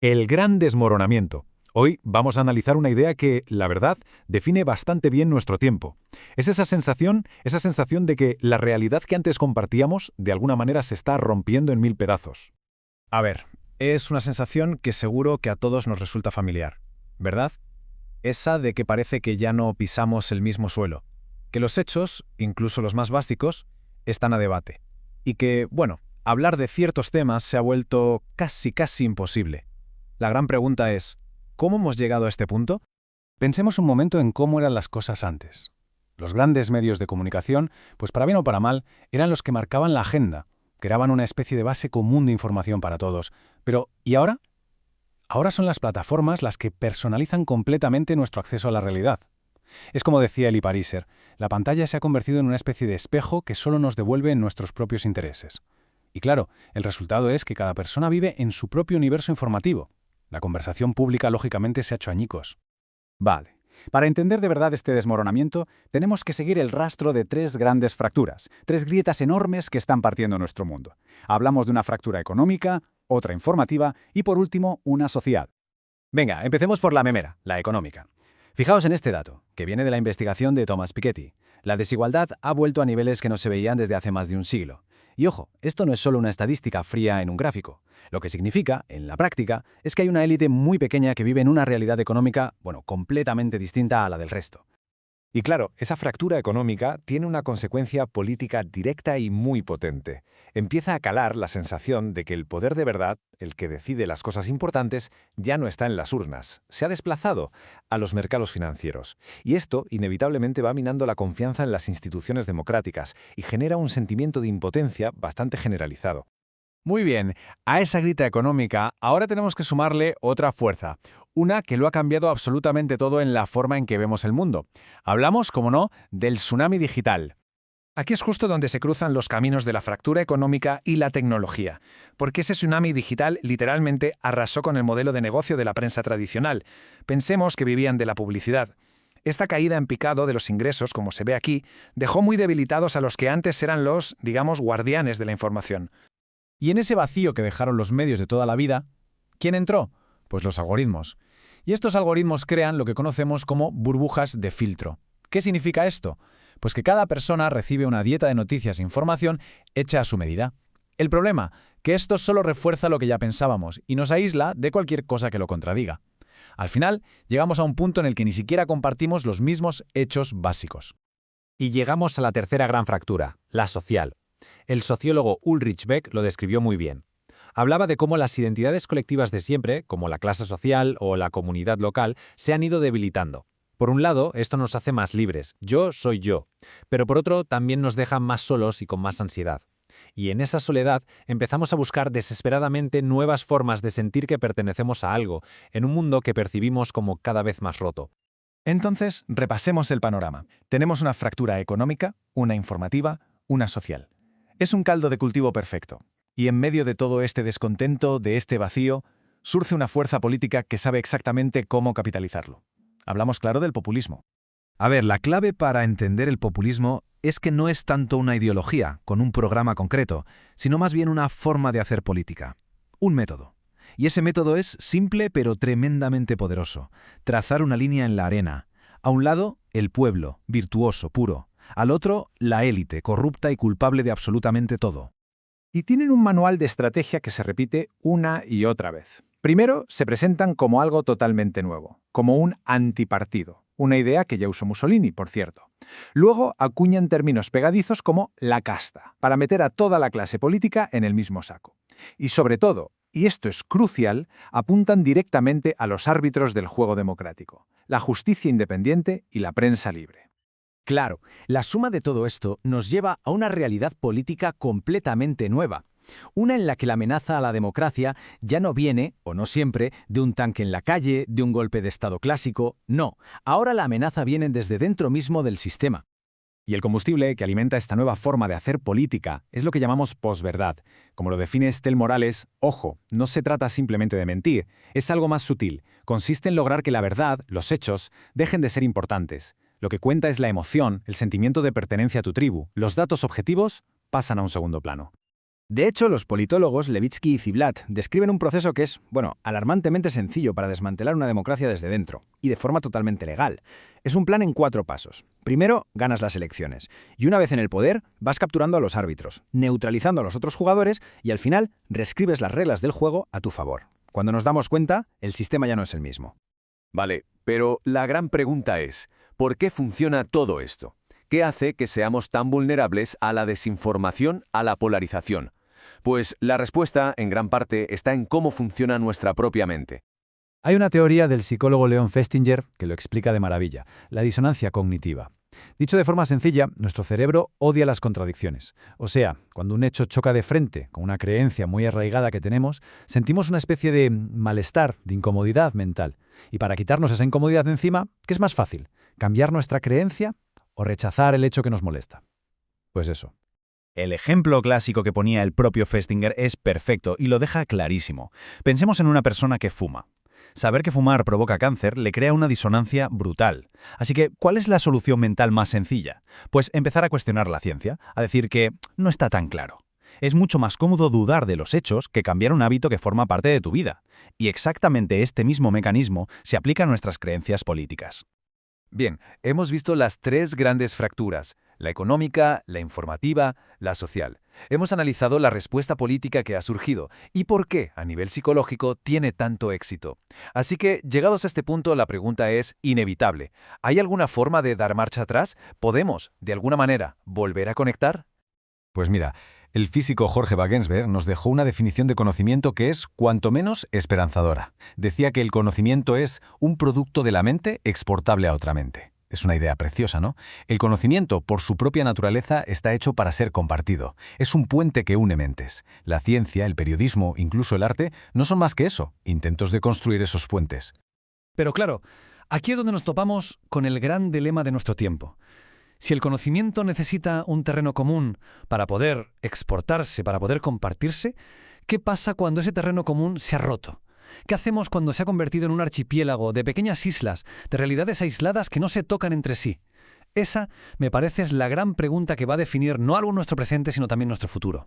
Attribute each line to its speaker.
Speaker 1: El gran desmoronamiento. Hoy vamos a analizar una idea que, la verdad, define bastante bien nuestro tiempo. Es esa sensación de que la realidad que antes compartíamos, de alguna manera se está rompiendo en mil pedazos.
Speaker 2: A ver, es una sensación que seguro que a todos nos resulta familiar, ¿verdad? Esa de que parece que ya no pisamos el mismo suelo, que los hechos, incluso los más básicos, están a debate. Y que, bueno, hablar de ciertos temas se ha vuelto casi imposible. La gran pregunta es, ¿cómo hemos llegado a este punto?
Speaker 3: Pensemos un momento en cómo eran las cosas antes. Los grandes medios de comunicación, pues para bien o para mal, eran los que marcaban la agenda, creaban una especie de base común de información para todos. Pero, ¿y ahora? Ahora son las plataformas las que personalizan completamente nuestro acceso a la realidad. Es como decía Eli Pariser, la pantalla se ha convertido en una especie de espejo que solo nos devuelve nuestros propios intereses. Y claro, el resultado es que cada persona vive en su propio universo informativo. La conversación pública, lógicamente, se ha hecho añicos.
Speaker 4: Vale. Para entender de verdad este desmoronamiento, tenemos que seguir el rastro de tres grandes fracturas, tres grietas enormes que están partiendo nuestro mundo. Hablamos de una fractura económica, otra informativa y, por último, una social. Venga, empecemos por la memera, la económica. Fijaos en este dato, que viene de la investigación de Thomas Piketty. La desigualdad ha vuelto a niveles que no se veían desde hace más de un siglo. Y ojo, esto no es solo una estadística fría en un gráfico. Lo que significa, en la práctica, es que hay una élite muy pequeña que vive en una realidad económica, completamente distinta a la del resto.
Speaker 5: Y claro, esa fractura económica tiene una consecuencia política directa y muy potente. Empieza a calar la sensación de que el poder de verdad, el que decide las cosas importantes, ya no está en las urnas, se ha desplazado a los mercados financieros. Y esto inevitablemente va minando la confianza en las instituciones democráticas y genera un sentimiento de impotencia bastante generalizado.
Speaker 2: Muy bien, a esa grita económica ahora tenemos que sumarle otra fuerza, una que lo ha cambiado absolutamente todo en la forma en que vemos el mundo. Hablamos, como no, del tsunami digital.
Speaker 6: Aquí es justo donde se cruzan los caminos de la fractura económica y la tecnología, porque ese tsunami digital literalmente arrasó con el modelo de negocio de la prensa tradicional. Pensemos que vivían de la publicidad. Esta caída en picado de los ingresos, como se ve aquí, dejó muy debilitados a los que antes eran los, digamos, guardianes de la información.
Speaker 2: Y en ese vacío que dejaron los medios de toda la vida, ¿quién entró? Pues los algoritmos. Y estos algoritmos crean lo que conocemos como burbujas de filtro. ¿Qué significa esto? Pues que cada persona recibe una dieta de noticias e información hecha a su medida. El problema, que esto solo refuerza lo que ya pensábamos y nos aísla de cualquier cosa que lo contradiga. Al final, llegamos a un punto en el que ni siquiera compartimos los mismos hechos básicos.
Speaker 7: Y llegamos a la tercera gran fractura, la social. El sociólogo Ulrich Beck lo describió muy bien. Hablaba de cómo las identidades colectivas de siempre, como la clase social o la comunidad local, se han ido debilitando. Por un lado, esto nos hace más libres, yo soy yo, pero por otro también nos deja más solos y con más ansiedad. Y en esa soledad empezamos a buscar desesperadamente nuevas formas de sentir que pertenecemos a algo, en un mundo que percibimos como cada vez más roto.
Speaker 3: Entonces, repasemos el panorama. Tenemos una fractura económica, una informativa, una social. Es un caldo de cultivo perfecto. Y en medio de todo este descontento, de este vacío, surge una fuerza política que sabe exactamente cómo capitalizarlo. Hablamos, claro, del populismo.
Speaker 1: A ver, la clave para entender el populismo es que no es tanto una ideología, con un programa concreto, sino más bien una forma de hacer política. Un método. Y ese método es simple pero tremendamente poderoso. Trazar una línea en la arena. A un lado, el pueblo, virtuoso, puro. Al otro, la élite, corrupta y culpable de absolutamente todo.
Speaker 4: Y tienen un manual de estrategia que se repite una y otra vez. Primero, se presentan como algo totalmente nuevo, como un antipartido, una idea que ya usó Mussolini, por cierto. Luego acuñan términos pegadizos como la casta, para meter a toda la clase política en el mismo saco. Y sobre todo, y esto es crucial, apuntan directamente a los árbitros del juego democrático, la justicia independiente y la prensa libre.
Speaker 8: Claro, la suma de todo esto nos lleva a una realidad política completamente nueva. Una en la que la amenaza a la democracia ya no viene, o no siempre, de un tanque en la calle, de un golpe de Estado clásico. No, ahora la amenaza viene desde dentro mismo del sistema.
Speaker 3: Y el combustible que alimenta esta nueva forma de hacer política es lo que llamamos posverdad. Como lo define Estel Morales, ojo, no se trata simplemente de mentir, es algo más sutil. Consiste en lograr que la verdad, los hechos, dejen de ser importantes. Lo que cuenta es la emoción, el sentimiento de pertenencia a tu tribu. Los datos objetivos pasan a un segundo plano.
Speaker 8: De hecho, los politólogos Levitsky y Ziblatt describen un proceso que es, alarmantemente sencillo para desmantelar una democracia desde dentro, y de forma totalmente legal. Es un plan en 4 pasos. Primero, ganas las elecciones, y una vez en el poder, vas capturando a los árbitros, neutralizando a los otros jugadores, y al final, reescribes las reglas del juego a tu favor. Cuando nos damos cuenta, el sistema ya no es el mismo.
Speaker 5: Vale, pero la gran pregunta es, ¿por qué funciona todo esto? ¿Qué hace que seamos tan vulnerables a la desinformación, a la polarización? Pues la respuesta, en gran parte, está en cómo funciona nuestra propia mente.
Speaker 3: Hay una teoría del psicólogo Leon Festinger que lo explica de maravilla, la disonancia cognitiva. Dicho de forma sencilla, nuestro cerebro odia las contradicciones. O sea, cuando un hecho choca de frente con una creencia muy arraigada que tenemos, sentimos una especie de malestar, de incomodidad mental. Y para quitarnos esa incomodidad de encima, ¿qué es más fácil? ¿Cambiar nuestra creencia o rechazar el hecho que nos molesta? Pues eso.
Speaker 4: El ejemplo clásico que ponía el propio Festinger es perfecto y lo deja clarísimo. Pensemos en una persona que fuma. Saber que fumar provoca cáncer le crea una disonancia brutal. Así que, ¿cuál es la solución mental más sencilla? Pues empezar a cuestionar la ciencia, a decir que no está tan claro. Es mucho más cómodo dudar de los hechos que cambiar un hábito que forma parte de tu vida. Y exactamente este mismo mecanismo se aplica a nuestras creencias políticas.
Speaker 1: Bien, hemos visto las 3 grandes fracturas, la económica, la informativa, la social. Hemos analizado la respuesta política que ha surgido y por qué, a nivel psicológico, tiene tanto éxito. Así que, llegados a este punto, la pregunta es inevitable. ¿Hay alguna forma de dar marcha atrás? ¿Podemos, de alguna manera, volver a conectar?
Speaker 3: Pues mira, el físico Jorge Wagensberg nos dejó una definición de conocimiento que es, cuanto menos, esperanzadora. Decía que el conocimiento es un producto de la mente exportable a otra mente. Es una idea preciosa, ¿no? El conocimiento, por su propia naturaleza, está hecho para ser compartido. Es un puente que une mentes. La ciencia, el periodismo, incluso el arte, no son más que eso, intentos de construir esos puentes.
Speaker 6: Pero claro, aquí es donde nos topamos con el gran dilema de nuestro tiempo. Si el conocimiento necesita un terreno común para poder exportarse, para poder compartirse, ¿qué pasa cuando ese terreno común se ha roto? ¿Qué hacemos cuando se ha convertido en un archipiélago de pequeñas islas, de realidades aisladas que no se tocan entre sí? Esa, me parece, es la gran pregunta que va a definir no algo nuestro presente, sino también nuestro futuro.